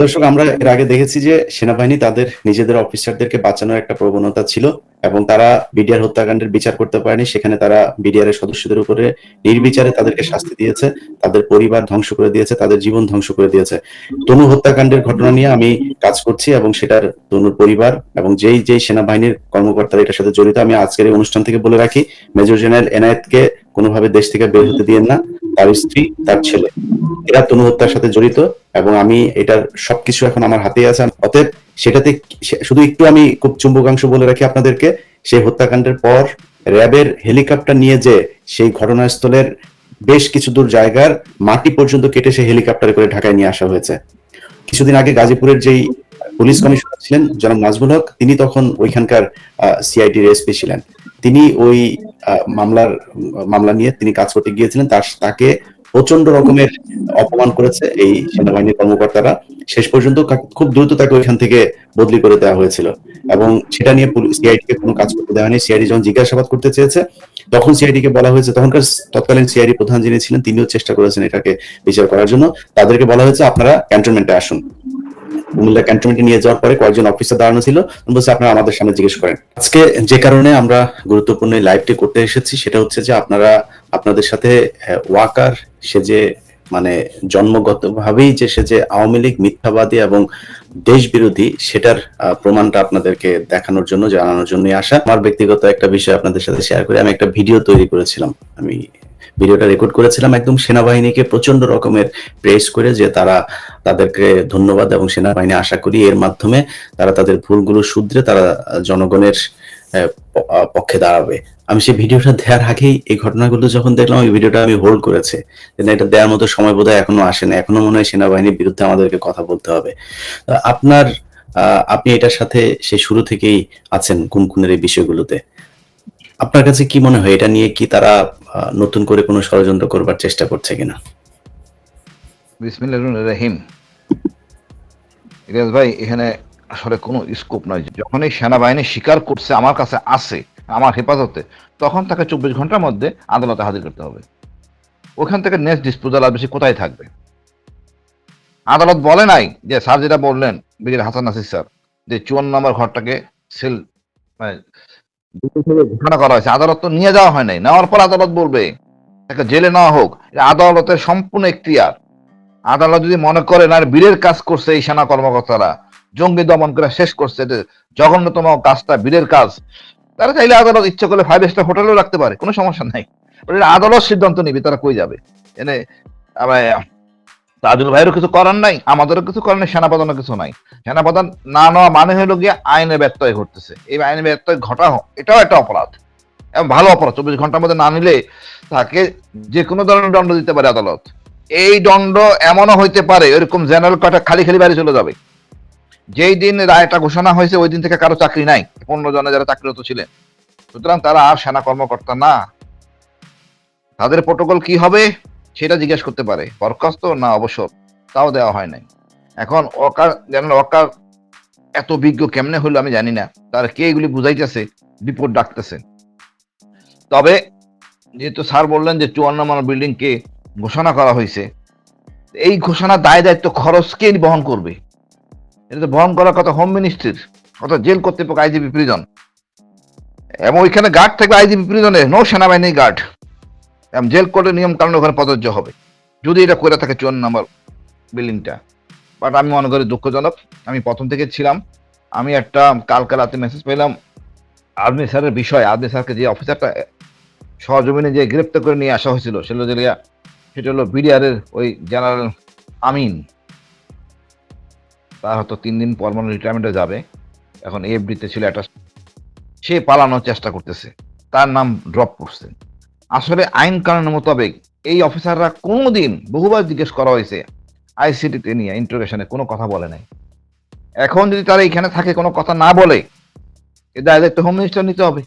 দর্শক, আমরা এর আগে দেখেছি যে সেনাবাহিনী তাদের নিজেদের অফিসারদেরকে বাঁচানোর একটা প্রবণতা ছিল এবং তারা বিডিআর হত্যাকাণ্ডের বিচার করতে পারেনি। সেখানে তারা বিডিআর এর সদস্যদের উপরে নির্বিচারে তাদেরকে শাস্তি দিয়েছে, তাদের পরিবার ধ্বংস করে দিয়েছে, তাদের জীবন ধ্বংস করে দিয়েছে। তনু হত্যাকাণ্ডের ঘটনা নিয়ে আমি কাজ করছি এবং সেটার তনুর পরিবার এবং যেই যেই সেনাবাহিনীর কর্মকর্তারা এটার সাথে জড়িত, আমি আজকের এই অনুষ্ঠান থেকে বলে রাখি, মেজর জেনারেল এনায়েতকে কোনোভাবে দেশ থেকে বের হতে দিয়েন না। তার স্ত্রী, তার ছেলে, এরা তনু হত্যার সাথে জড়িত এবং আমি এটার সবকিছু এখন আমার হাতেই আছে। অতএব সেটাতে শুধু একটু আমি খুব চুম্বকাংশ বলে রাখি আপনাদেরকে, সেই হত্যাকাণ্ডের পর র্যাবের হেলিকপ্টার নিয়ে যে সেই ঘটনাস্থলের বেশ কিছু দূর জায়গার মাটি পর্যন্ত কেটে সেই হেলিকপ্টারে করে ঢাকায় নিয়ে আসা হয়েছে। কিছুদিন আগে গাজীপুরের যেই পুলিশ কমিশনার ছিলেন জনাব নাজমুল হক, তিনি তখন ওইখানকার সিআইডির এসপি ছিলেন। তিনি ওই মামলা নিয়ে তিনি কাজ করতে গিয়েছিলেন। তাকে প্রচন্ড রকমের অপমান করেছে এই সেনাবাহিনীর কর্মকর্তারা। শেষ পর্যন্ত খুব দ্রুত তাকে ওইখান থেকে বদলি করে দেওয়া হয়েছিল এবং সেটা নিয়ে সিআইডি কে কোনো কাজ করতে দেওয়া হয়নি। সিআইডি যখন জিজ্ঞাসাবাদ করতে চেয়েছে তখন সিআইডি কে বলা হয়েছে, তখনকার তৎকালীন সিআইডি প্রধান যিনি ছিলেন তিনিও চেষ্টা করেছেন এটাকে বিচার করার জন্য। তাদেরকে বলা হয়েছে আপনারা ক্যান্টনমেন্টে আসুন। কুমিল্লা ক্যান্টনমেন্টে নিয়ে যাওয়ার পরে কয়েকজন অফিসার দাঁড়ানো ছিল, বলছে আপনারা আমাদের সামনে জিজ্ঞেস করেন। আজকে যে কারণে আমরা গুরুত্বপূর্ণ লাইভটি করতে এসেছি সেটা হচ্ছে যে আপনারা আপনাদের সাথে ওয়াকার, সে যে মানে জন্মগতভাবেই যে সে যে আওয়ামী লীগ মিথ্যাবাদী এবং দেশ বিরোধী, সেটার প্রমাণটা আপনাদেরকে দেখানোর জন্য, জানানোর জন্যই আসা। আমার ব্যক্তিগত একটা বিষয় আপনাদের সাথে শেয়ার করে, আমি একটা ভিডিও তৈরি করেছিলাম। আমি ভিডিওটা রেকর্ড করেছিলাম একদম সেনাবাহিনীকে প্রচন্ড রকমের প্রেস করে, যে তারা তাদেরকে ধন্যবাদ এবং সেনাবাহিনী আশা করি এর মাধ্যমে তারা তাদের ভুলগুলো শুধরে তারা জনগণের পক্ষে দাঁড়াবে। আমি সেই ভিডিওটা দেওয়ার আগেই এই ঘটনাগুলো যখন দেখলাম, এই ভিডিওটা আমি হোল্ড করেছে, এটা দেওয়ার মতো সময় বোধহয় এখনো আসে না। এখনো মনে হয় সেনাবাহিনীর বিরুদ্ধে আমাদেরকে কথা বলতে হবে। আপনি এটার সাথে সেই শুরু থেকেই আছেন খুনের এই বিষয়গুলোতে। আপনার কাছে কি মনে হয়, এটা নিয়ে কি তারা নতুন করে কোনো ষড়যন্ত্র করবার চেষ্টা করছে কিনা? বিসমিল্লাহির রহিম। ইলিয়াস ভাই, এখানে আসলে কোনো স্কোপ নয়। যখনই সেনাবাহিনী স্বীকার করছে আমার কাছে আছে, আমার হেফাজতে, তখন তাকে 24 ঘন্টার মধ্যে আদালতে হাজির করতে হবে। ওখান থেকে নেক্সট ডিসপোজাল আর বেশি কোথায় থাকবে? আদালত বলে নাই যে স্যার যেটা বললেন ব্রিগেডিয়ার হাসান নাসির স্যার, যে 54 নম্বর ঘরটাকে সেল ঘোষণা করা হয়েছে। আদালত তো নিয়ে যাওয়া হয় নাই। নেওয়ার পর আদালত বলবে তাকে জেলে নেওয়া হোক। আদালতের সম্পূর্ণ এখতিয়ার। আদালত যদি মনে করে না বীরের কাজ করছে এই সেনা কর্মকর্তারা, জঙ্গি দমন করে শেষ করছে, জঘন্যতম কাজটা বীরের কাজ, তারা চাইলে আদালত ইচ্ছে করলে 5 স্টার হোটেলেও রাখতে পারে, কোনো সমস্যা নাই। আদালত সিদ্ধান্ত নিবে তারা কই যাবে। এনে তাজুল ভাইয়েরও কিছু করার নাই, আমাদেরও কিছু করার নেই, সেনাপ্রধানও কিছু নাই। সেনাপ্রধান না নেওয়া মানে হলো গিয়ে আইনে ব্যত্যয় ঘটতেছে। এই আইনে ব্যত্যয় ঘটা এটাও একটা অপরাধ এবং ভালো অপরাধ। 24 ঘন্টার মধ্যে না নিলে তাকে যে কোনো ধরনের দণ্ড দিতে পারে আদালত। এই দণ্ড এমনও হইতে পারে এরকম জেনারেল কটা খালি খালি বাড়ি চলে যাবে। যেই দিন রায়টা ঘোষণা হয়েছে ওই দিন থেকে কারো চাকরি নাই, 15 জনে যারা চাকরিরত ছিলেন। সুতরাং তারা আর সেনা কর্মকর্তা না। তাদের প্রোটোকল কি হবে সেটা জিজ্ঞেস করতে পারে, বরখাস্ত না অবসর, তাও দেওয়া হয় নাই। এখন জেনারেল ওয়াকার এত বিজ্ঞ কেমনে হলো আমি জানি না, তারা কে এগুলি বুঝাইতেছে, বিপদ ডাকতেছে। তবে যেহেতু স্যার বললেন যে 54 নম্বর বিল্ডিং কে ঘোষণা করা হয়েছে, এই ঘোষণার দায় দায়িত্ব খরচ কে বহন করবে? এটা তো বহন করার কথা হোম মিনিস্ট্রির, অর্থাৎ জেল কর্তৃপক্ষ, আইজিপি প্রিজন। এবং ওইখানে গার্ড থাকবে আইজিপি প্রিজনে, নো সেনাবাহিনী গার্ড। জেল কোর্টের নিয়ম কারণ ওখানে প্রযোজ্য হবে যদি এটা করে থাকে 54 নম্বর বিল্ডিংটা। বাট আমি মনে করি দুঃখজনক। আমি প্রথম থেকে ছিলাম, আমি একটা কালকে রাতে মেসেজ পেলাম আর্মি স্যারের বিষয়। আর্মি স্যারকে যে অফিসারটা সহজমিনে যে গ্রেপ্তার করে নিয়ে আসা হয়েছিল সেটা হলো বিডিআরের ওই জেনারেল আমিন। তার হয়তো 3 দিন পর মানে রিটায়ারমেন্টে যাবে। এখন এফডিতে ছিল একটা, সে পালানোর চেষ্টা করতেছে, তার নাম ড্রপ করছে। আসলে আইন কানুনের মোতাবেক এই অফিসাররা কোনোদিন, বহুবার জিজ্ঞেস করা হয়েছে আইসিটিতে নিয়ে ইন্টারোগেশনে, কোনো কথা বলে নাই। এখন যদি তারা এখানে থাকে কোনো কথা না বলে, এ দায়িত্ব হোম মিনিস্টার নিতে হবে।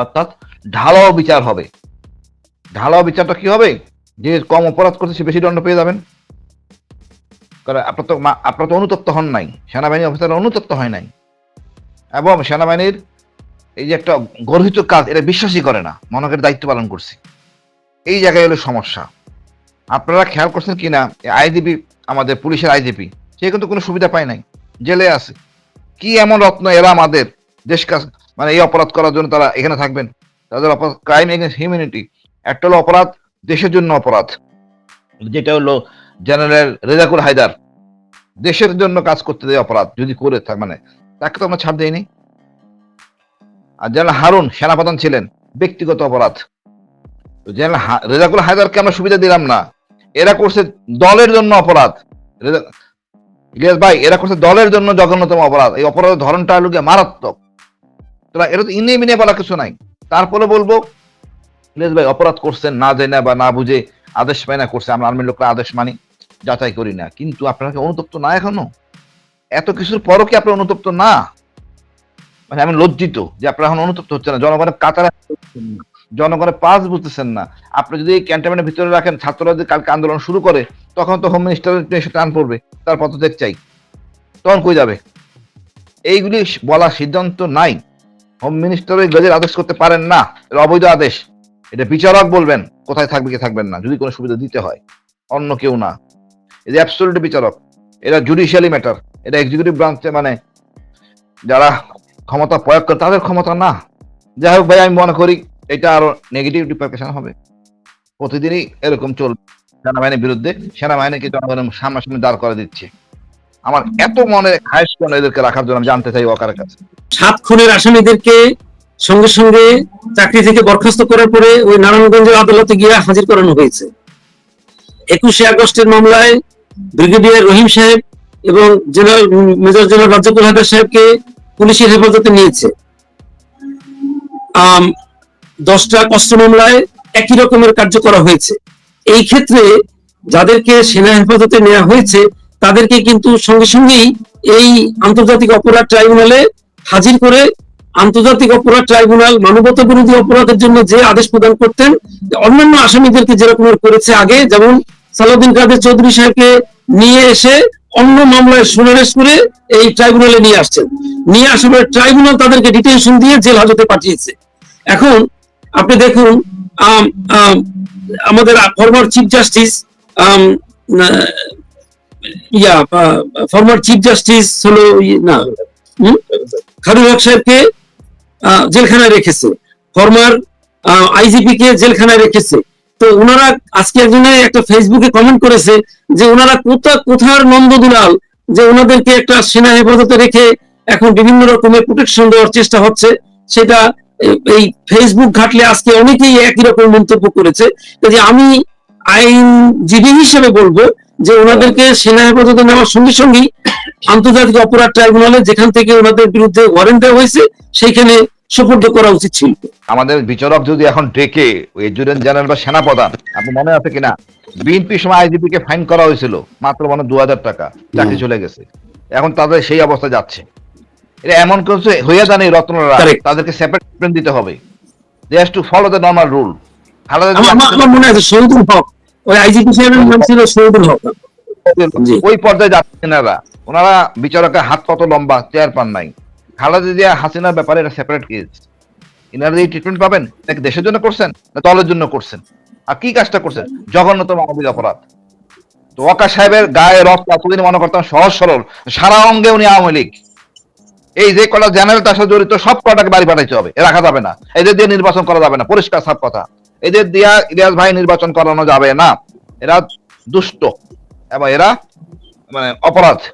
অর্থাৎ ঢালাও বিচার হবে। ঢালাও বিচারটা কি হবে? যে কম অপরাধ করছে সে বেশি দণ্ড পেয়ে যাবেন। কারণ আপনার তো অনুতপ্ত হন নাই, সেনাবাহিনী অফিসার অনুতপ্ত হয় নাই। এবং সেনাবাহিনীর এই যে একটা গর্হিত কাজ, এটা বিশ্বাসই করে না, মনে করে দায়িত্ব পালন করছি। এই জায়গায় হলো সমস্যা। আপনারা খেয়াল করছেন কিনা, আইজিপি আমাদের পুলিশের আইজিপি, সে কিন্তু কোনো সুবিধা পায় নাই, জেলে আছে। কি এমন রত্ন এরা আমাদের দেশ মানে এই অপরাধ করার জন্য তারা এখানে থাকবেন? তাদের অপরাধ ক্রাইম এগেন্স্ট হিউম্যানিটি, একটা হলো অপরাধ দেশের জন্য অপরাধ, যেটা হলো জেনারেল রেজাকুল হায়দার দেশের জন্য কাজ করতে দেয় অপরাধ যদি করে থাকে, মানে তাকে তো আমরা ছাড় দেয়নি। আর জেনারেল হারুন সেনাপ্রধান ছিলেন, ব্যক্তিগত অপরাধ। জেনারেল রেজাকুল হায়দারকে আমরা সুবিধা দিলাম না, এরা করছে দলের জন্য অপরাধ। ইলিয়াস ভাই, এরা করছে দলের জন্য জঘন্যতম অপরাধ। এই অপরাধের ধরনটা হলো গিয়ে মারাত্মক। এটা তো ইনে মিনে বলা কিছু নাই। তারপরে বলবো ইলিয়াস ভাই অপরাধ করছেন না জানি না বা না বুঝে, আদেশ পায় না করছে, আমরা আর্মির লোকরা আদেশ মানি, যাচাই করি না, কিন্তু আপনারা কি অনুতপ্ত না এখনো? এত কিছুর পরও কি আপনারা অনুতপ্ত না? মানে আমি লজ্জিত যে আপনারা এখন অনুতপ্ত হচ্ছে না, জনগণের কাতারে জনগণের পাস বুঝতেছেন না। আপনি যদি এই ক্যান্টনমেন্টের ভিতরে রাখেন, ছাত্ররা যদি কালকে আন্দোলন শুরু করে, তখন তো হোম মিনিস্টারের টান পড়বে, তার পদত্যাগ চাই, তখন কই যাবে? এইগুলি বলার সিদ্ধান্ত নাই। হোম মিনিস্টার ওই গজের আদেশ করতে পারেন না, এটা অবৈধ আদেশ। এটা বিচারক বলবেন কোথায় থাকবে কি থাকবেন না, যদি কোনো সুবিধা দিতে হয়, অন্য কেউ না। এটা অ্যাবসলিউট বিচারক, এটা জুডিশিয়ালি ম্যাটার, এটা এক্সিকিউটিভ ব্রাঞ্চে মানে যারা ক্ষমতা প্রয়োগ করে তাদের ক্ষমতা না। যাই হোক ভাই, আমি মনে করি এটা আরো নেগেটিভ রিপারকেশন হবে। প্রতিদিনই এরকম চলবে সেনাবাহিনীর বিরুদ্ধে, সেনাবাহিনীকে জনগণের সামনাসামনি দাঁড় করে দিচ্ছে। আমার এত মনে খায়েশ কেন এদেরকে রাখার জন্য, আমি জানতে চাই ওয়াকারের কাছে। 7 খুনের আসামিদেরকে সঙ্গে সঙ্গে চাকরি থেকে বরখাস্ত করার পরে ওই নারায়ণগঞ্জের আদালতে গিয়ে হাজির করানো হয়েছে। 21শে আগস্টের মামলায় ব্রিগেডিয়ার রহিম সাহেব এবং general major general Razzakul Haider সাহেবকে পুলিশের হেফাজতে নিয়েছে। 10টা কষ্ট মামলায় একই রকমের কার্য করা হয়েছে। এই ক্ষেত্রে যাদেরকে সেনা হেফাজতে নেওয়া হয়েছে তাদেরকে কিন্তু সঙ্গে সঙ্গেই এই আন্তর্জাতিক অপরাধ ট্রাইব্যুনালে হাজির করে আন্তর্জাতিক অপরাধ ট্রাইব্যুনাল মানবতা বিরোধী অপরাধের জন্য যে আদেশ প্রদান করতেন, অন্যান্য আসামিদেরকে যেরকম করেছে আগে, যেমন সালাউদ্দিন কাদের চৌধুরী সাহেবকে নিয়ে এসে অন্য মামলায় সুনারেশ করে এই ট্রাইব্যুনালে নিয়ে আসছেন। নিয়ে আসার পরে ট্রাইব্যুনাল তাদেরকে ডিটেনশন দিয়ে জেল হাজতে পাঠিয়েছে। এখন আপনি দেখুন, আমাদের former chief justice former chief justice হলো না খারুল হক সাহেবকে জেলখানায় রেখেছে, ফরমার আইজিপি কে জেলখানায় রেখেছে। তো ওনারা আজকে একজনে একটা ফেসবুকে কমেন্ট করেছে যে ওনারা কোথার নন্দদুলাল, যে ওনাদেরকে একটা সেনা হেফাজতে রেখে এখন বিভিন্ন রকমের প্রোটেকশন দেওয়ার চেষ্টা হচ্ছে। সেটা এই ফেসবুক ঘাটলে আজকে অনেকেই একই রকম মন্তব্য করেছে। যে আমি আইনজীবী হিসেবে বলবো যে ওনাদেরকে সেনা হেফাজতে নেওয়ার সঙ্গে সঙ্গেই আন্তর্জাতিক অপরাধ ট্রাইব্যুনালে যেখান থেকে ওনাদের বিরুদ্ধে ওয়ারেন্ট দেওয়া হয়েছে সেইখানে সুপর্দ করা উচিত ছিল। আমাদের বিচারক যদি এখন ডেকে এডজুটেন্ট জেনারেল বা সেনাপ্রধান, আপনি মনে আছে কিনা বিএনপির সময় আইজিপি কে ফাইন করা হয়েছিল মাত্র 2000 টাকা, চাকরি চলে গেছে, এখন তাদের সেই অবস্থা যাচ্ছে। এটা এমন কিছু হইয়া জানে রত্নরা, তাদেরকে সেপারেট দিতে হবে, they has to follow the normal rule. আমার মনে আছে শহীদুল হক, ওই আইজিপি সাহেবের নাম ছিল শহীদুল হক, ওই পর্যায়ে যাচ্ছেন ওনারা বিচারকের হাত কত লম্বা, চেয়ার পান নাই। খালেদা জিয়া হাসিনার ব্যাপারে এটা সেপারেট কেস, ইনারা এই ট্রিটমেন্ট পাবেন নাকি দেশের জন্য করছেন না দলের জন্য করছেন, আর কি কাজটা করছেন? জঘন্যতম মানবিক অপরাধ। তো ওয়াকার সাহেবের গায়ে রক্ত এতদিন মনে করতাম সহজ সরল, সারা অঙ্গে উনি আওয়ামী লীগ। এই যে কটা জেনারেল তার সাথে জড়িত সব কটাকে বাড়ি পাঠাইতে হবে, এ রাখা যাবে না। এদের দিয়ে নির্বাচন করা যাবে না, পরিষ্কার সব কথা। এদের দিয়া ইলিয়াস ভাই নির্বাচন করানো যাবে না, এরা দুষ্ট এবং এরা মানে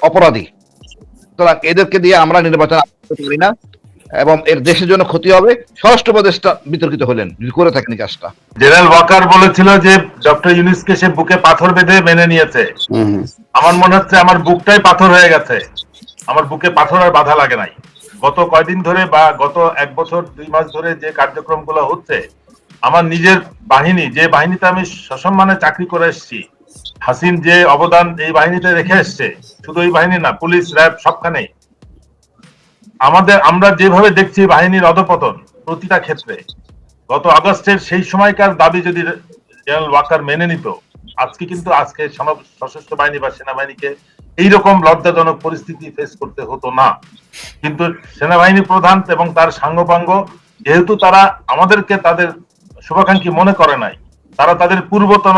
অপরাধী। সুতরাং এদেরকে দিয়ে আমরা নির্বাচন করতে পারি না এবং এর দেশের জন্য ক্ষতি হবে। স্বরাষ্ট্র উপদেষ্টা বিতর্কিত হলেন যদি করে থাকেন কাজটা। জেনারেল ওয়াকার বলেছিল যে ডক্টর ইউনূসকে সে বুকে পাথর বেঁধে মেনে নিয়েছে। আমার মনে হচ্ছে আমার বুকটাই পাথর হয়ে গেছে, আমার বুকে পাথর আর বাধা লাগে নাই। গত কয়দিন ধরে বা গত 1 বছর 2 মাস ধরে যে কার্যক্রমগুলো হচ্ছে, আমার নিজের বাহিনী, যে বাহিনীতে আমি সসম্মানে চাকরি করে এসেছি, হাসিন যে অবদান এই বাহিনীতে রেখে এসছে, শুধু এই বাহিনী না, পুলিশ, র্যাব সবখানেই আমরা যেভাবে দেখছি বাহিনীর অধপতন প্রতিটা ক্ষেত্রে, গত আগস্টের সেই সময়কার দাবি যদি জেনারেল ওয়াকার মেনে নিত, আজকে সশস্ত্র বাহিনী বা সেনাবাহিনীকে এইরকম লজ্জাজনক পরিস্থিতি ফেস করতে হতো না। কিন্তু সেনাবাহিনী প্রধান এবং তার সাঙ্গপাঙ্গ, যেহেতু তারা আমাদেরকে তাদের শুভাকাঙ্ক্ষী মনে করে নাই, তারা তাদের পূর্বতন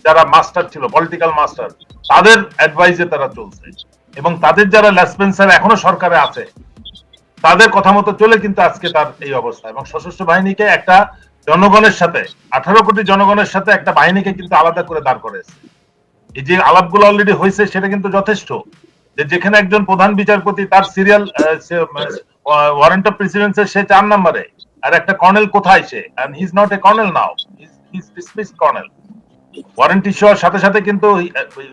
যারা মাস্টার ছিল, পলিটিক্যাল মাস্টার, তাদের অ্যাডভাইসে তারা চলছে, এবং তাদের যারা লেসপেন্সার এখনো সরকারে আছে তাদের কথা মতো চলে কিন্তু আজকে তার এই অবস্থা। এবং সশস্ত্র বাহিনীকে একটা জনগণের সাথে 18 কোটি জনগণের সাথে একটা বাহিনীকে কিন্তু আলাদা করে দাঁড় করেছে। এই যে আলাপগুলো অলরেডি হয়েছে সেটা কিন্তু যথেষ্ট, যে যেখানে একজন প্রধান বিচারপতি তার সিরিয়াল ওয়ারেন্ট অফ প্রেসিডেন্সের সে 4 নম্বরে, আর একটা কর্নেল কোথায় সে, and he is not a colonel now, he is dismissed colonel. Warrant issue হওয়ার সাথে সাথে কিন্তু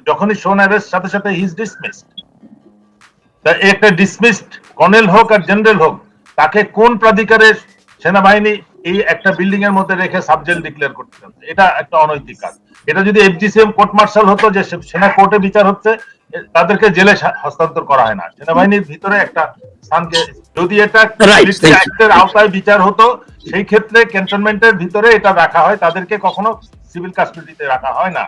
যখনই শোন অ্যারেস্ট সাথে সাথে হি ইজ ডিসমিসড। একটা ডিসমিসড কর্নেল হোক আর জেনারেল হোক, তাকে কোন প্রাধিকারে সেনাবাহিনী এই একটা বিল্ডিং এর মধ্যে রেখে সাবজেল ডিক্লেয়ার করতে চাচ্ছে? এটা একটা অনৈতিক কাজ। এটা যদি এফজিসিএম কোর্ট মার্শাল হতো, যে সেনা কোর্টে বিচার হচ্ছে, তাদেরকে জেলে হস্তান্তর করা হয় না। সেনাবাহিনীর ভিতরে একটা স্থানকে, যদি এটা অ্যাক্টের আওতায় বিচার হতো, সেই ক্ষেত্রে ক্যান্টনমেন্টের ভিতরে এটা রাখা হয়, তাদেরকে কখনো সিভিল কাস্টডিতে রাখা হয় না।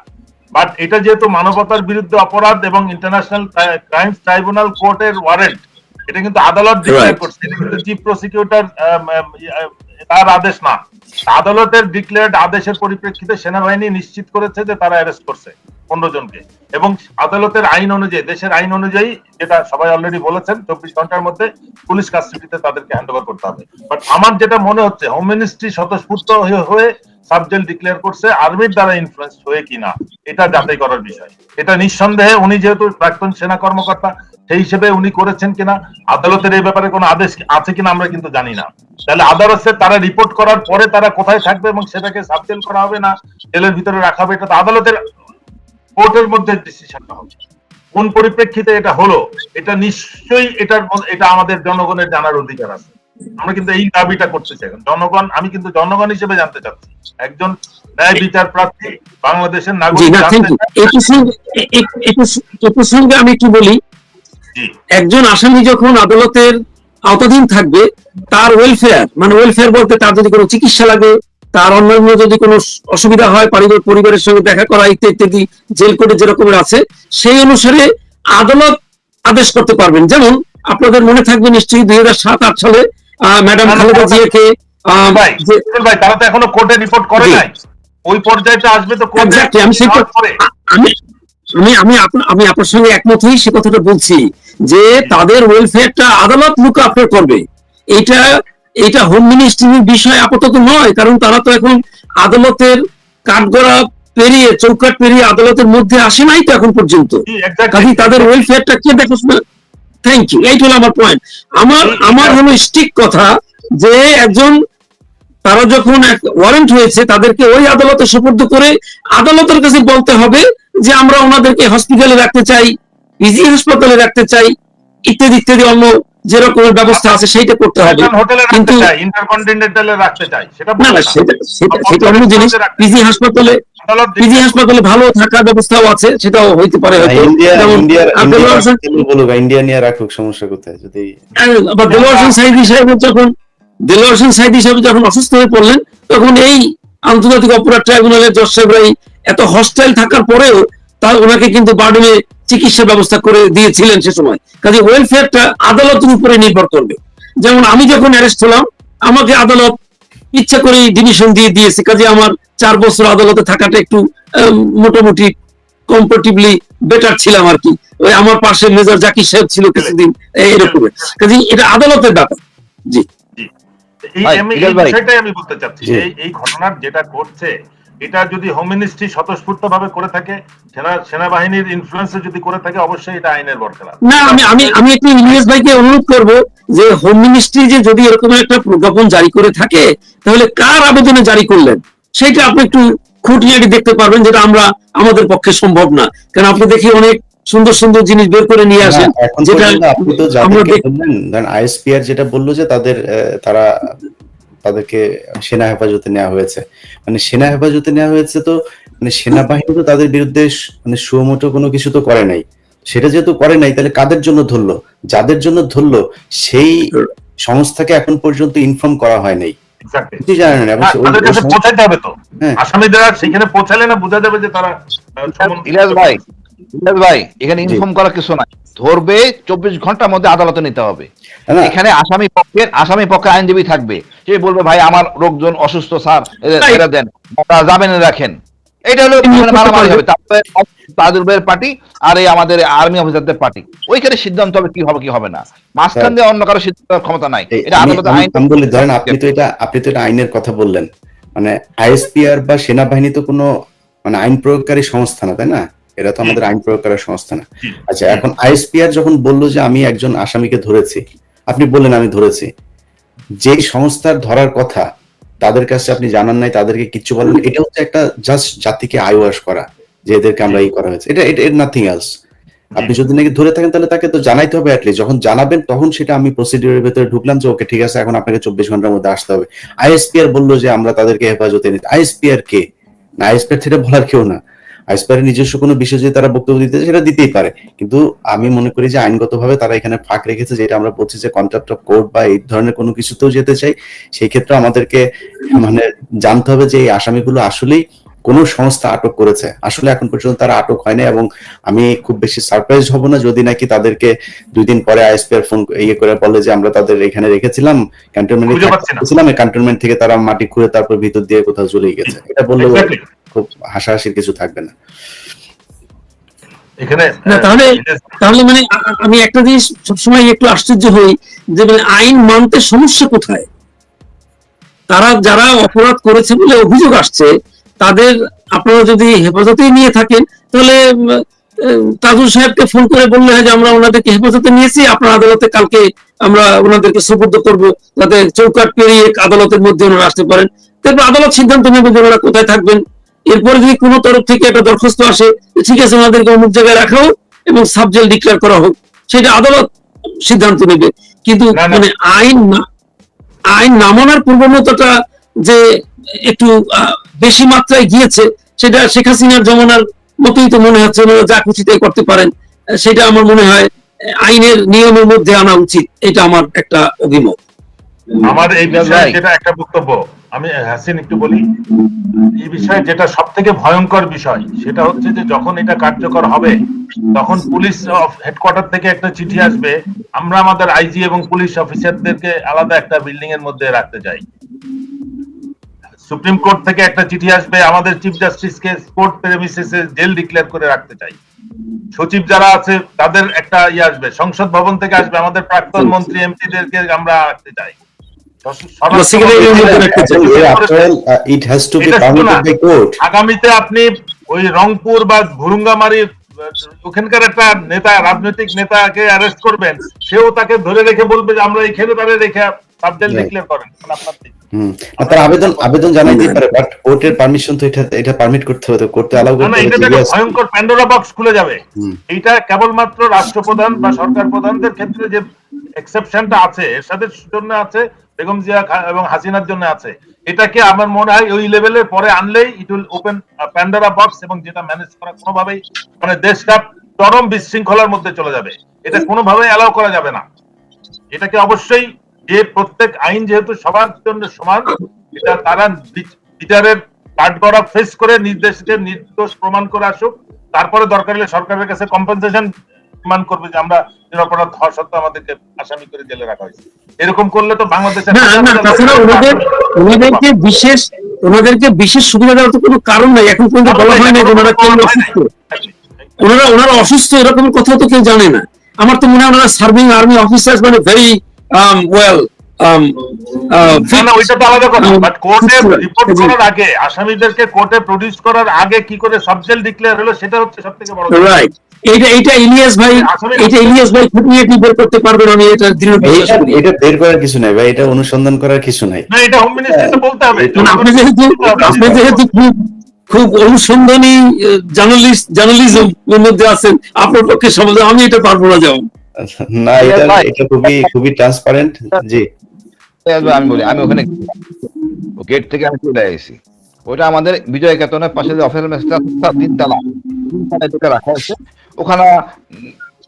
বাট এটা যেহেতু মানবতার বিরুদ্ধে অপরাধ এবং ইন্টারন্যাশনাল ক্রাইমস ট্রাইব্যুনাল কোর্টের ওয়ারেন্ট, এটা কিন্তু আদালত ডিক্লেয়ার করছে, এটা কিন্তু চিফ প্রসিকিউটর তার আদেশ না। আদালতের ডিক্লেয়ার্ড আদেশের পরিপ্রেক্ষিতে সেনাবাহিনী নিশ্চিত করেছে যে তারা অ্যারেস্ট করছে 15 জনকে, এবং আদালতের আইন অনুযায়ী, দেশের আইন অনুযায়ী, যেটা সবাই অলরেডি বলেছেন, 24 ঘন্টার মধ্যে পুলিশ কাস্টডিতে তাদেরকে হ্যান্ড ওভার করতে হবে। বাট আমার যেটা মনে হচ্ছে, হোম মিনিস্ট্রি স্বতঃস্ফূর্ত হয়ে সাবজেল ডিক্লেয়ার করছে আর্মির দ্বারা ইনফ্লুয়েন্স হয়ে কিনা, এটা যাচাই করার বিষয়। এটা নিঃসন্দেহে উনি যেহেতু প্রাক্তন সেনা কর্মকর্তা, সেই হিসেবে উনি করেছেন কিনা, আদালতের এই ব্যাপারে কোনো আদেশ আছে কিনা আমরা কিন্তু জানি না। তাহলে আদালতে তারা রিপোর্ট করার পরে তারা কোথায় থাকবে এবং সেটাকে সাবজেল করা হবে না জেলের ভিতরে রাখা হবে, এটা তো আদালতের কোর্টের মধ্যে ডিসিশনটা হবে। কোন পরিপ্রেক্ষিতে এটা হলো, এটা নিশ্চয়ই এটা আমাদের জনগণের জানার অধিকার আছে। আমরা কিন্তু এই দাবিটা করতে চাই জনগণ, আমি কিন্তু জনগণ হিসেবে জানতে চাচ্ছি, একজন ন্যায় বিচার প্রার্থী বাংলাদেশের নাগরিক প্রসঙ্গে আমি একটু বলি। একজন আসামি যখন আদালতের আওতাধীন থাকবে, তার ওয়েলফেয়ার, মানে ওয়েলফেয়ার বলতে তার যদি কোনো চিকিৎসা লাগে, তার অন্যান্য যদি কোনো অসুবিধা হয়, পরিবারের সঙ্গে দেখা করা ইত্যাদি, জেল কোডে যেরকমের আছে, সেই অনুসারে আদালত আদেশ করতে পারবেন। যেমন আপনাদের মনে থাকবে নিশ্চয়ই 2007-8 সালে ম্যাডাম খালেদা জিয়াকে, ভাই তারা তো এখনো কোর্টে রিপোর্ট করে নাই, ওই পর্যায়টা আসবে তো কোর্টে। আমি আপনার সঙ্গে একমত হই, সে কথাটা বলছি যে তাদের ওয়েলফেয়ারটা আদালত লুক আফটার করবে। এটা হোম মিনিস্ট্রির বিষয় আপাতত নয়, কারণ তারা তো এখন আদালতের কাঠগড়া পেরিয়ে, চৌকাট পেরিয়ে আদালতের মধ্যে আসে নাই তো এখন পর্যন্ত। কাজে তাদের ওয়েলফেয়ারটা কে দেখাশোনা? থ্যাংক ইউ, এইটা হলো আমার পয়েন্ট। আমার হলো স্ট্রিক্ট কথা যে একজন, তারা যখন এক ওয়ারেন্ট হয়েছে, তাদেরকে ওই আদালতে সুপর্দ করে আদালতের কাছে বলতে হবে যে আমরা ওনাদেরকে হসপিটালে রাখতে চাই, পিজি হাসপাতালে রাখতে চাই, ইত্যাদি ইত্যাদি, অন্য যেরকম ব্যবস্থা আছে সেইটা করতে হবে। কিন্তু ইন্টারকন্টিনেন্টালে রাখতে চাই, সেটা না, সেটা অন্য জিনিস। পিজি হাসপাতালে ভালো থাকার ব্যবস্থাও আছে, সেটাও হইতে পারে হয়তো। ইন্ডিয়া নিয়ে রাখুক, সমস্যা কোথায়? যদি দেলোয়ার হোসেন সাইদি সাহেব যখন অসুস্থ হয়ে পড়লেন, তখন এই আন্তর্জাতিক অপরাধ ট্রাইব্যুনালের জজ সাহেবরাই এত হস্টাইল থাকার পরেও ওনাকে কিন্তু বার্ডেনে চিকিৎসা ব্যবস্থা করে দিয়েছিলেন সে সময়। কাজে ওয়েলফেয়ারটা আদালতের উপরে নির্ভর করবে। যেমন আমি যখন অ্যারেস্ট হলাম, আমাকে আদালত ইচ্ছা করে ডিভিশন দিয়ে দিয়েছে, কাজে আমার 4 বছর আদালতে থাকাটা একটু মোটামুটি কম্পারেটিভলি বেটার ছিলাম আর কি। ওই আমার পাশে মেজর জাকির সাহেব ছিল কিছুদিন, এরকম। কাজে এটা আদালতের ব্যাপার। জি, আমি বলতে চাচ্ছি এই ঘটনার যেটা ঘটছে, এটা যদি হোম মিনিস্ট্রি স্বতঃস্ফূর্ত ভাবে করে থাকে, সেনাবাহিনীর ইনফ্লুয়েন্সে যদি করে থাকে, অবশ্যই এটা আইনের বরখেলাপ। না, আমি একটু ইংরেজ ভাইকে অনুরোধ করব যে হোম মিনিস্ট্রি যে যদি এরকম একটা প্রজ্ঞাপন জারি করে থাকে, তাহলে কার আবেদনে জারি করলেন সেটা আপনি একটু খুঁটিনাটি দেখতে পারবেন, যেটা আমাদের পক্ষে সম্ভব না। কারণ আপনি দেখি অনেক সুন্দর সুন্দর জিনিস বের করে নিয়ে আসেন, যেটা আপনি তো আইএসপিআর যেটা বললো যে তাদেরকে সেনা হেফাজতে নেওয়া হয়েছে, মানে সেনা হেফাজতে নেওয়া হয়েছে, তো মানে সেনাবাহিনী তো তাদের বিরুদ্ধে মানে সুমোটো কোনো কিছু তো করে নাই। সেটা যেহেতু করে নাই, তাহলে কাদের জন্য ধরলো? যাদের জন্য ধরলো সেই সংস্থাকে এখন পর্যন্ত ইনফর্ম করা হয় নাই, জানেন না। পৌঁছাতে হবে তো, আসামিরা সেখানে পৌঁছালে না বোঝা যাবে যে তারা। ইলিয়াস ভাই এখানে ইনফর্ম করা কিছু নাই, ধরবে 24 ঘন্টার মধ্যে আদালতে নিতে হবে। এখানে আসামি পক্ষে আইনজীবী থাকবে, সে বলবে ভাই আমার লোকজন অসুস্থ স্যার, এরা দেন, জামিনে রাখেন, এটা হলো নিয়োগ ওখানে করতে মারামারি পারবে। হবে, তাজুল ভাইয়ের পার্টি আর এই আমাদের আর্মি অফিসারদের পার্টি, ওইখানে সিদ্ধান্ত হবে কি হবে কি হবে না, মাঝখান দিয়ে অন্য কারো সিদ্ধান্ত করার ক্ষমতা নাই। এই এটা আমি আদালতের আমি আইন। আমি বলি, ধরেন আপনি তো এটা আইনের কথা বললেন, মানে আইএসপিআর বা সেনাবাহিনী তো কোনো মানে আইন প্রয়োগকারী সংস্থা না, তাই না? এরা তো আমাদের আইন প্রয়োগকারী সংস্থা না। আচ্ছা, এখন আইএসপিআর যখন বললো যে আমি একজন আসামিকে ধরেছি, আপনি বললেন আমি ধরেছি, যেই সংস্থার ধরার কথা তাদের কাছে আপনি জানান নাই, তাদেরকে কিচ্ছু বলেন, এটা হচ্ছে একটা জাস্ট জাতিকে আইওয়াশ করা যে এদেরকে আমরা এই করা হয়েছে, এটা এটা নাথিং এলস। আপনি যদি নাকি ধরে থাকেন তাহলে তাকে তো জানাইতে হবে অ্যাটলিস্ট, যখন জানাবেন তখন সেটা আমি প্রসিডিউরের ভেতরে ঢুকলাম যে ওকে ঠিক আছে এখন আপনাকে 24 ঘন্টার মধ্যে আসতে হবে। আইএসপিআর বললো যে আমরা তাদেরকে হেফাজতে নিতে, আইএসপিআর কে? না, আইএসপিআর সেটা বলার কেউ না। আইএসপিআর নিজস্ব কোনো বিষয় যদি তারা বক্তব্য দিতে সেটা দিতেই পারে, কিন্তু আমি মনে করি যে আইনগতভাবে তারা এখানে ফাঁক রেখেছে, যেটা আমরা বলছি যে কন্টেম্প্ট অফ কোর্ট বা এই ধরনের কোনো কিছুতেও যেতে চাই, সেই ক্ষেত্রে আমাদেরকে মানে জানতে হবে যে এই আসামিগুলো আসলেই কোন সংস্থা আটক করেছে, আসলে এখন পর্যন্ত তারা আটক হয়নি। এবং আমি খুব বেশি সারপ্রাইজ হব না যদি নাকি তাদেরকে 2 দিন পরে আইএসপিআর ফোন করে বলে যে আমরা তাদের এখানে রেখেছিলাম, ক্যান্টনমেন্টে ক্যান্টনমেন্ট থেকে তারা মাটি খুঁড়ে তারপর ভিতর দিয়ে কোথাও চলে গেছে, এটা বললে খুব হাসাহাসির কিছু থাকবে না এখানে। তাহলে মানে আমি একটা জিনিস সবসময় একটু আশ্চর্য হই যে মানে আইন মানতে সমস্যা কোথায়? তারা যারা অপরাধ করেছে বলে অভিযোগ আসছে তাদের আপনারা যদি হেফাজতে নিয়ে থাকেন তাহলে তাজুল সাহেবকে ফোন করে বললে হয় যে আমরা ওনাদেরকে হেফাজতে নিয়েছি, আপনার আদালতে কালকে আমরা ওনাদেরকে সুপুর্দ করব, যাতে চৌকাট পেরিয়ে আদালতের মধ্যে ওনারা আসতে পারেন। তারপর আদালত সিদ্ধান্ত নেবে যে ওনারা কোথায় থাকবেন। এরপরে যদি কোনো তরফ থেকে একটা দরখাস্ত আসে ঠিক আছে ওনাদেরকে অমুক জায়গায় রাখা হোক এবং সাবজেল ডিক্লেয়ার করা হোক, সেটা আদালত সিদ্ধান্ত নেবে। কিন্তু মানে আইন না মানার প্রবণতাটা যে একটু বেশি মাত্রায় গিয়েছে, সেটা শেখ হাসিনার জমানার মতোই তো মনে হচ্ছে, ওনারা যা খুশি তাই করতে পারেন। সেটা আমার মনে হয় আইনের নিয়মের মধ্যে আনা উচিত, এটা আমার একটা অভিমত। আমার এই বিষয়ে যেটা একটা বক্তব্য, আমি হাসিন একটু বলি, এই বিষয়ে যেটা সব থেকে ভয়ঙ্কর বিষয় সেটা হচ্ছে যে যখন এটা কার্যকর হবে তখন পুলিশ হেডকোয়ার্টার থেকে একটা চিঠি আসবে, আমরা আমাদের আইজি এবং পুলিশ অফিসারদেরকে আলাদা একটা বিল্ডিং এর মধ্যে রাখতে চাই। সুপ্রিম কোর্ট থেকে একটা চিঠি আসবে, আমাদের চিফ জাস্টিসকে কোর্ট প্রেমিসেসে জেল ডিক্লেয়ার করে রাখতে চাই। সচিব যারা আছে তাদের একটা আসবে, সংসদ ভবন থেকে আসবে, আমাদের প্রাক্তন মন্ত্রী এমপিদেরকে আমরা রাখতে চাই। আগামীতে আপনি ওই রংপুর বা ভুরুঙ্গামারি ওখানকার একটা নেতা, রাজনৈতিক নেতাকে অ্যারেস্ট করবেন, সেও তাকে ধরে রেখে বলবে যে আমরা এইখানে তারা রেখে সাবজেক্ট ডিক্লেয়ার করেন, আপনার তার আবেদন জানাইতেই পারে, বাট কোর্টের পারমিশন তো এটা পারমিট করতে হবে, করতে অ্যালাউ করতে হবে। এটা একটা ভয়ঙ্কর প্যান্ডোরা বক্স খুলে যাবে। এইটা কেবলমাত্র রাষ্ট্রপ্রধান বা সরকার প্রধানদের ক্ষেত্রে যে এক্সেপশনটা আছে, এরশাদের জন্য আছে, বেগম জিয়া এবং হাসিনার জন্য আছে। এটাকে আমার মনে হয় ওই লেভেলের পরে আনলেই it will open Pandora box, এবং যেটা ম্যানেজ করা কোনোভাবেই মানে দেশটা চরম বিশৃঙ্খলার মধ্যে চলে যাবে। এটা কোনোভাবেই অ্যালাউ করা যাবে না। এটাকে অবশ্যই যে প্রত্যেক আইন যেহেতু সবার জন্য সমান, এটা তারা বিচারের কাঠগড়া ফেস করে নির্দেশকে নির্দোষ প্রমাণ করে আসুক, তারপরে দরকার হলে সরকারের কাছে কম্পেনসেশন ডিমান্ড করবে যে আমরা নিরপরাধ হওয়া সত্ত্বেও আমাদেরকে আসামি করে জেলে রাখা হয়েছে। এরকম করলে তো বাংলাদেশের ওনাদেরকে বিশেষ সুবিধা দেওয়ার তো কোনো কারণ নাই। এখন পর্যন্ত বলা হয় না যে ওনারা কেউ অসুস্থ, ওনারা অসুস্থ এরকম কথা তো কেউ জানে না। আমার তো মনে হয় ওনারা সার্ভিং আর্মি অফিসার্স, মানে ভেরি ওয়েল। ওইটা তো আলাদা কথা, বাট কোর্টে রিপোর্ট করার আগে, আসামিদেরকে কোর্টে প্রডিউস করার আগে কি করে সাবজেক্ট ডিক্লেয়ার হলো, সেটা হচ্ছে সবথেকে বড়। রাইট, এটা ইলিয়াস ভাই খুঁটিয়ে বের করতে পারবেন। আমি এটা দৃঢ় বিশ্বাস করি। এটা বের করার কিছু নাই ভাই, এটা অনুসন্ধান করার কিছু নাই। না, এটা হোম মিনিস্ট্রিকে বলতে হবে। আপনি যেহেতু খুব অনুসন্ধানী জার্নালিজম এর মধ্যে আছেন, আপনার পক্ষে সমাজে আমি এটা পারবো না যেমন। না, এটা খুবই ট্রান্সপারেন্ট। জি, আমি বলি, আমি ওখানে গেট থেকে আমি চলে এসেছি, ওটা আমাদের বিজয় কেতনের পাশে যে অফিস তিনতলা রাখা হয়েছে, ওখানে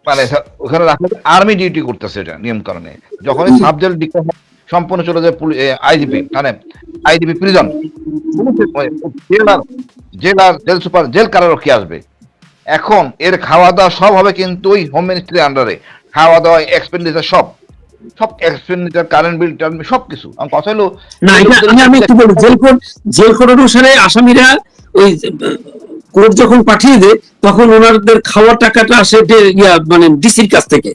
মানে ওখানে রাখা আর্মি ডিউটি করতেছে, এটা নিয়ম কারণে। যখনই সাবজেক্ট ডিক্লেয়ার সম্পূর্ণ চলে যায় আইজিপি, মানে IGP prison, jail super, jail কারারক্ষী আসবে। এখন এর খাওয়া দাওয়া সব হবে কিন্তু ওই হোম মিনিস্ট্রির আন্ডারে, খাওয়া দাওয়া এক্সপেন্ডিচার সব এক্সপেন্ডিচার, কারেন্ট বিল, সবকিছু। কথা হলো না, এটা আমি একটু বলি, জেল কোড অনুসারে আসামিরা ওই কোর্ট যখন পাঠিয়ে দেয় তখন ওনাদের খাওয়ার টাকাটা আসে মানে ডিসির কাছ থেকে।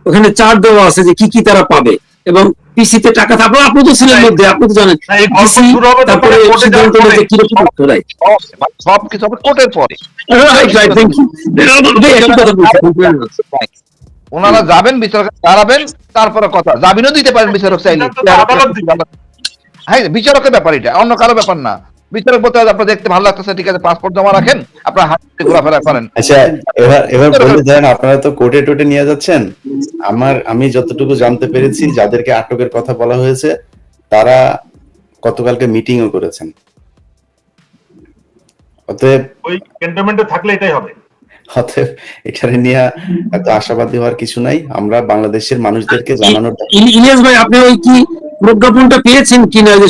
ওখানে চার্ট দেওয়া আছে যে কি কি তারা পাবে এবং পিসিতে টাকা থাকবে। আপনি তো ছিলেন মধ্যে, আপনি তো জানেন না, এই গল্প PC শুরু হবে তো তারপরে পরে কোর্টে সিদ্ধান্ত যাওয়ার নিতে পরে। কিরকম করতে হয়। সবকিছু হবে কোর্টের পরে। Right, thank you. একই কথা বলছি। ওনারা যাবেন, বিচারক দাঁড়াবেন, তারপরে কথা জামিনও দিতে পারেন বিচারক চাইলে। সিদ্ধান্ত তো আদালত দিবে। হ্যাঁ, বিচারকের ব্যাপার, এটা অন্য কারো ব্যাপার না। বিচারক বলতে হবে, আপনার দেখতে ভালো লাগতেছে, ঠিক আছে, পাসপোর্ট জমা রাখেন, আপনার হাতে ঘোরাফেরা করেন। আচ্ছা, এবার বলে দেন, আপনারা তো কোর্টে টোটে নিয়ে যাচ্ছেন। আমি যতটুকু জানতে পেরেছি, যাদেরকে আটকের কথা বলা হয়েছে তারা গতকালকে মিটিংও করেছেন। অতএব ওই ক্যান্টনমেন্টে থাকলে এটাই হবে। এখানে নিয়ে এত আশাবাদী হওয়ার কিছু নাই। আমরা বাংলাদেশের মানুষদেরকে জানানোর ইলিয়াস ভাই, আপনি ওই কি প্রজ্ঞাপনটা পেয়েছেন কিনা, যে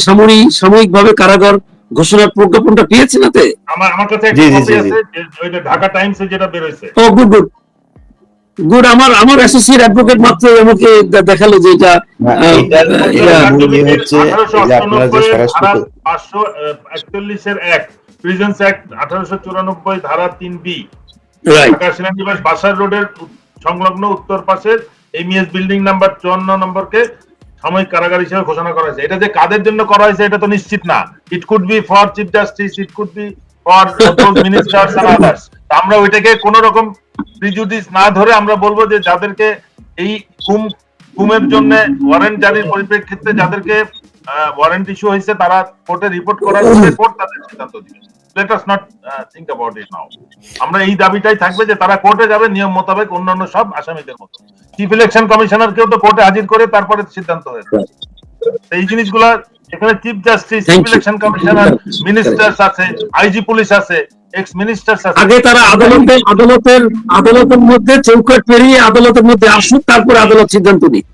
সাময়িকভাবে কারাগার ঘোষণার প্রজ্ঞাপনটা পেয়েছেন? হাতে আমার কাছে জি, একটা জি, কপি জি, আছে, ওইটা ঢাকা টাইমসে যেটা বের হয়েছে। ও গুড গুড গুড। আমার অ্যাসোসিয়েট অ্যাডভোকেট মাত্র আমাকে দেখালো যে এটা হচ্ছে যে আপনারা যে স্বরাষ্ট্র 541 এর প্রিজেন্স অ্যাক্ট 1894 ধারা 3B, রাইট ঢাকা সেনানিবাস বাসার রোডের সংলগ্ন উত্তর পাশের এমইএস বিল্ডিং নাম্বার 54 নম্বরকে সাময়িক কারাগার হিসেবে ঘোষণা করা হয়েছে। এটা যে কাদের জন্য করা হয়েছে এটা তো নিশ্চিত না। It could be for chief justice, it could be for ministers and others. আমরা ওইটাকে কোন রকম প্রিজুডিস না ধরে আমরা বলবো যে যাদেরকে এই গুমের জন্য ওয়ারেন্ট জারির পরিপ্রেক্ষিতে যাদেরকে ওয়ারেন্ট ইস্যু হয়েছে তারা কোর্টে রিপোর্ট করার পরে কোর্ট তাদের সিদ্ধান্ত দিবে। Let us not think about it now. আমরা এই দাবিটাই থাকবে যে তারা কোর্টে যাবে নিয়ম মোতাবেক অন্যান্য সব আসামিদের মতো। চিফ ইলেকশন কমিশনার কেও তো কোর্টে হাজির করে তারপরে সিদ্ধান্ত হয়েছে। এই জিনিসগুলা এখানে chief justice, chief election commissioner, ministers আছে, আইজি পুলিশ আছে, এক্স মিনিস্টার্স আছে। আগে তারা আদালতের মধ্যে চৌকাট পেরিয়ে আদালতের মধ্যে আসুক, তারপরে আদালত সিদ্ধান্ত নিক।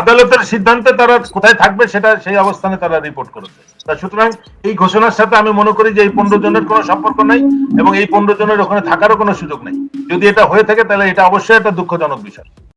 আদালতের সিদ্ধান্তে তারা কোথায় থাকবে সেটা সেই অবস্থানে তারা রিপোর্ট করেছে। সুতরাং এই ঘোষণার সাথে আমি মনে করি যে এই 15 জনের কোনো সম্পর্ক নাই এবং এই 15 জনের ওখানে থাকারও কোনো সুযোগ নেই। যদি এটা হয়ে থাকে তাহলে এটা অবশ্যই একটা দুঃখজনক বিষয়।